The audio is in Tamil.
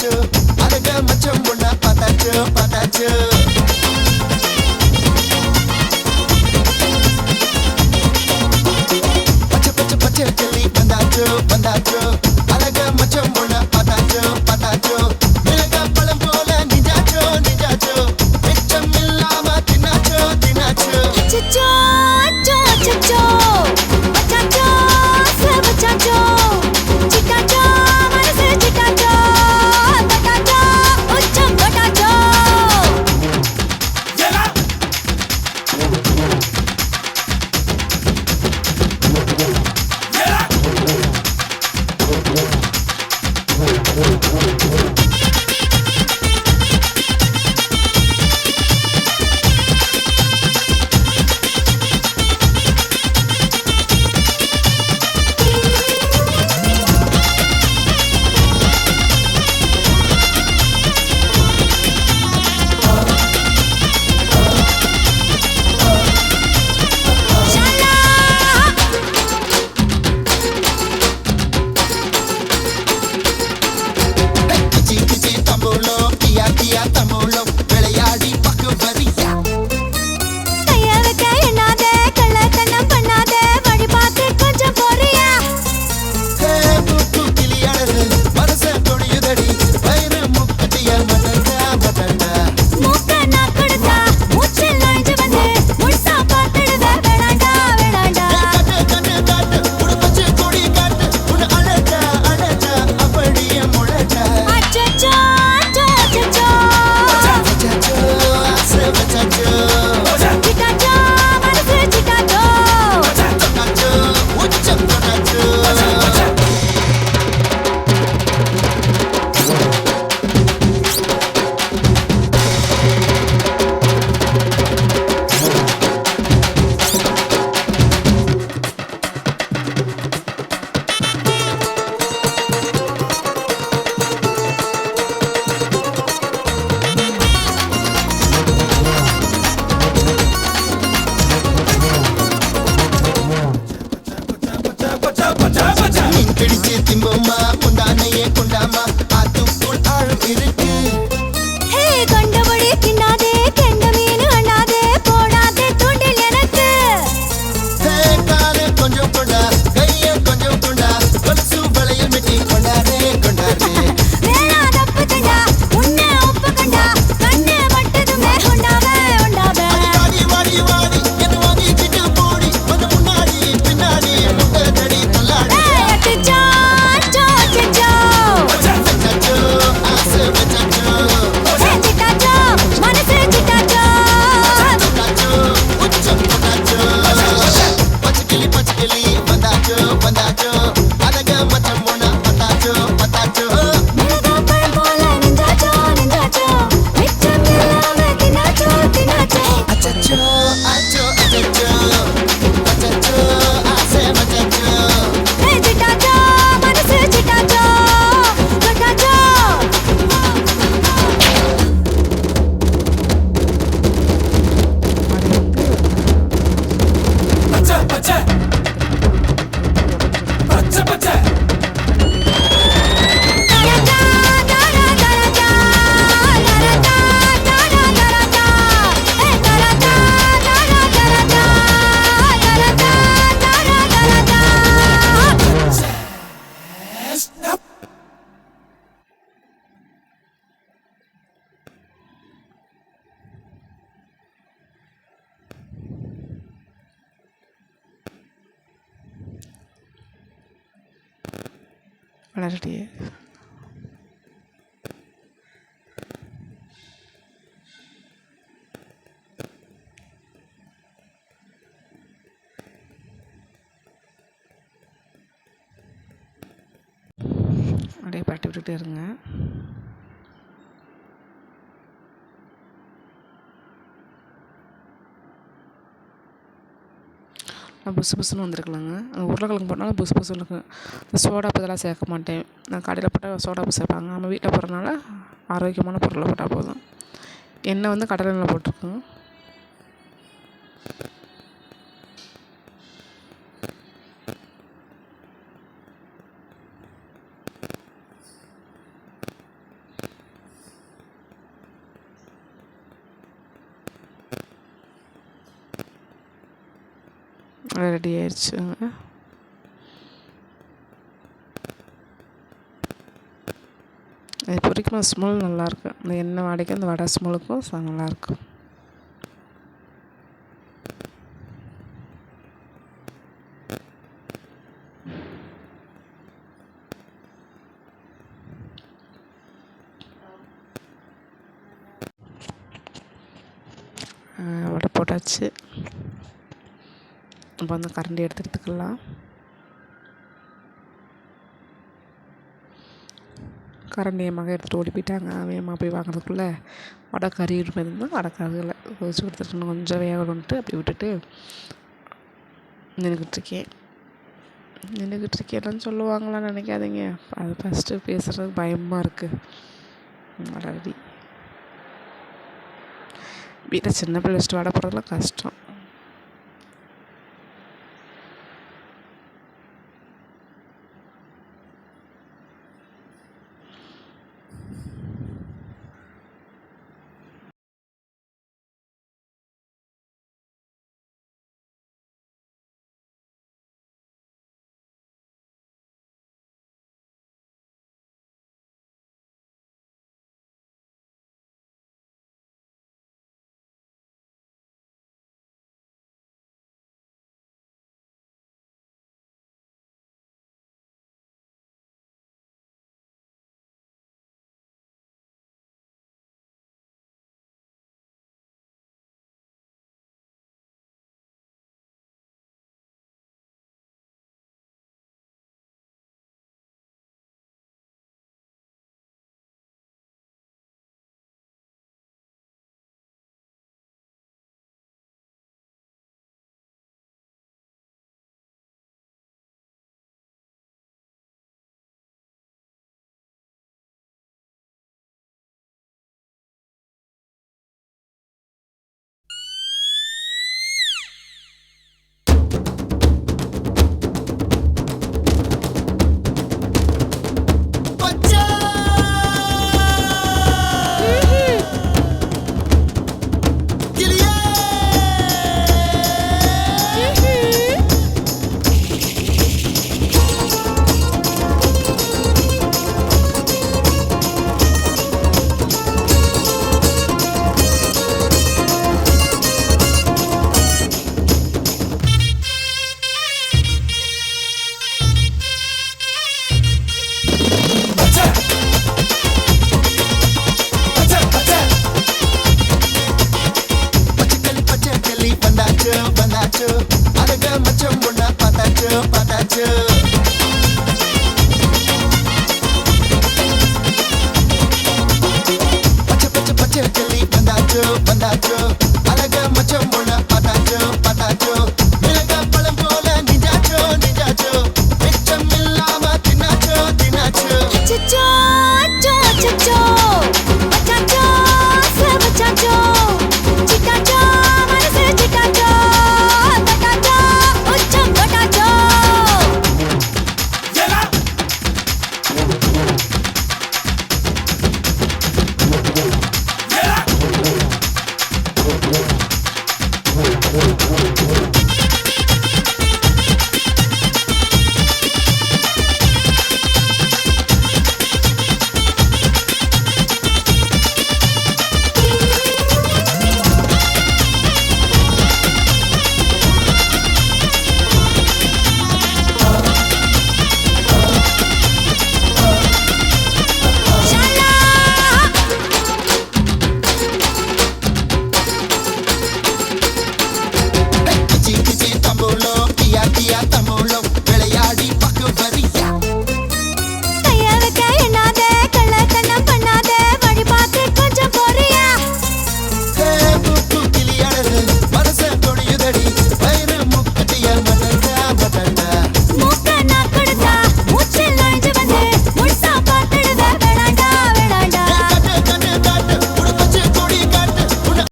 வந்தாச்சு அழக மச்சம் பொண்ண பார்த்தாச்சு பார்த்தாச்சு பச்சை பச்சை பச்சை கிளி வந்தாச்சு வந்தாச்சு அழக மச்சம் பொண்ண பார்த்தாச்சு பார்த்தாச்சு மிளகா பழம் போல நிஜாச்சோ நிஜாச்சோ மிச்சம் இல்லாம தின்னாச்சோ தின்னாச்சு அச்சச்சோ அச்சச்சோ பச்சாச்சோ சபச்சாச்சோ சிட்டாச்சோ மனசு சிட்டாச்சோ பட்டாச்சோ உச்சம் பட்டாச்சோ கிச்சி கிச்சி தம்பூலம் கியா கியா தம்பூலம் விளையாடி பக்கு வரியா கைய வைக்க எண்ணாத கள்ளத்தனம் பண்ணாத வழி பார்த்து கொஞ்சம் போறியா பூ கிளியாடது மனச தொழியுதடி வயிறு முக்கட்டிய மட்டண்டா மட்டண்டா மூக்க நான் கொடுத்தா மூச்சில் நுழைஞ்சு வந்து முழுசா பார்த்துடுவ வேணாண்டா வேணாண்டா காட்டு காட்டு காட்டு உடுப்பச்சு கொடி காட்டு உன் அழகா அழகா அப்படியே முழட்டா அச்சச்சோ அச்சச்சோ வச்சாச்சோ ஆசை வச்சாச்சோ சிட்டாச்சோ மனசு சிட்டாச்சோ தொட்டாச்சோ உச்சம் தொட்டாச்சோ மீன் பிடிச்சு திம்போமா முந்தானையே கொண்டாமா ஆத்துக்குள் ஆழம் இருக்கு ஹே கண்டபடி கிண்ணாதே கெண்ட மீன் அண்ணாதே போடாதே தூண்டில் எனக்கு காலை கொஞ்சம் கொண்டா கைய கொஞ்சம் கொண்டா கொலுசு வளையல் மெட்டி கொண்டாரே கொண்டாரே வேணா தப்பு தண்டா உன்னை உப்பு கண்டா கண்ணு மட்டதுமே உண்டாவே உண்டாவே வாடி வாடி வாடி என்ன வாங்கிக்கிட்டு போடி வந்து முன்னாடி பின்னாடி முட்டை தடி தள்ளாடி அச்சச்சோ அச்சச்சோ வச்சாச்சோ ஆசை வச்சாச்சோ சிட்டாச்சோ மனசு சிட்டாச்சோ தொட்டாச்சோ உச்சம் தொட்டாச்சோ பச்சை கிளி வந்தாச்சோ வந்தாச்சோ அழக மச்சம் போனா பத்தாச்சோ பத்தாச்சோ மிளகா பழம் போல நின்றாச்சோ நின்றாச்சோ மிச்சம் இல்லாம தின்னாச்சோ தின்னாச்சோ அச்சச்சோ அச்சோ அச்சச்சோ வச்சாச்சோ ஆசை வச்சாச்சோ சிட்டாச்சோ மனசு சிட்டாச்சோ பட்டாச்சோ பச்சை பச்சை பச்சை பச்சை தரதா தரதா தரதா தரதா தரதா ஏ தரதா தரதா தரதா தரதா Stop. வளரட்டியே அப்படியே பரட்டி விட்டுட்டே இருங்க. புசு புசுன்னு வந்துருக்கலாங்க. உருளைக்கிழங்கு போட்டாலும் புசு புசுன்னு இருக்கும். சோடாப்பு இதெல்லாம் சேர்க்க மாட்டேன். நான் கடையில் போட்டால் சோடாப்பு சேர்ப்பாங்க. நம்ம வீட்டில் போடுறதுனால ஆரோக்கியமான பொருளை போட்டால் போதும். எண்ணெய் வந்து கடலை எண்ணெய் போட்டிருக்கோம். ரெடி ஆயிடுச்சுங்க. இது பொரிக்கும் ஸ்மெல் நல்லாயிருக்கு. இந்த எண்ணெய் வாடைக்கும் இந்த வடை ஸ்மெல்லுக்கும் நல்லாயிருக்கு. வடை போட்டாச்சு. இப்போ வந்து கரண்டி எடுத்துக்கலாம். கரண்டி என் மகன் எடுத்துகிட்டு ஓடி போயிட்டாங்க. வேகமாக போய் வாங்குறதுக்குள்ளே வடை கறி இருந்தால் வடை கருகலை கொதிச்சு கொடுத்துருக்கணும். கொஞ்சம் வேகணுன்ட்டு அப்படி விட்டுட்டு நின்றுக்கிட்டுருக்கேன்னு சொல்லுவாங்களான்னு நினைக்காதீங்க. அது ஃபஸ்ட்டு பேசுகிறதுக்கு பயமாக இருக்குது. வடை ரெடி. வீட்டில் சின்ன பிள்ளை வச்சுட்டு வடை போடுறதுலாம் கஷ்டம்.